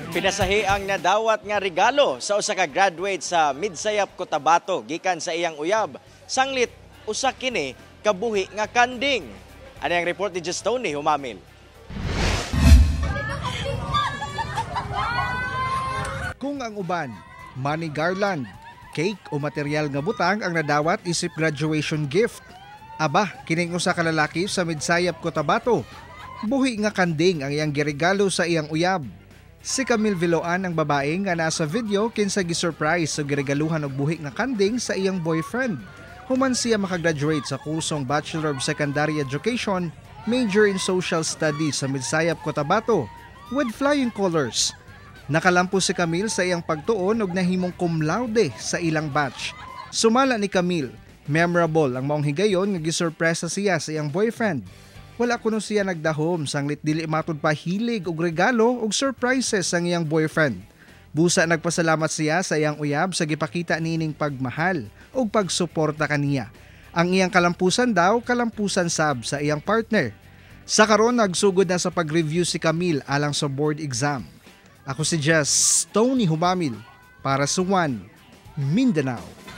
Pinasahi ang nadawat nga regalo sa usa ka graduate sa Midsayap, Cotabato gikan sa iyang uyab. Sanglit usa kini kabuhi nga kanding. Ano ang report ni Just Tony Humamil? Kung ang uban, money garland, cake o material nga butang ang nadawat isip graduation gift. Aba, kining usa ka lalaki sa Midsayap, Cotabato. Buhi nga kanding ang iyang giregalo sa iyang uyab. Si Camille Viloan ang babae nga nasa video kinsa gi-surprise sa giregaluhan og buhi nga kanding sa iyang boyfriend. Human siya makagraduate sa kursong Bachelor of Secondary Education, major in Social Studies sa Midsayap, Cotabato with flying colors. Nakalampo si Camille sa iyang pagtuon og nahimong cum laude sa ilang batch. Sumala ni Camille, memorable ang maong higayon nga gisurpresa siya sa iyang boyfriend. Wala kuno siya nagdahom sanglit dili matud pa hilig og regalo og surprises ang iyang boyfriend. Busa nagpasalamat siya sa iyang uyab sa gipakita nining pagmahal og pagsuporta kaniya. Ang iyang kalampusan daw kalampusan sab sa iyang partner. Sa karon nagsugod na sa pag-review si Camille alang sa board exam. Ako si Just Tony Humamil para sa One Mindanao.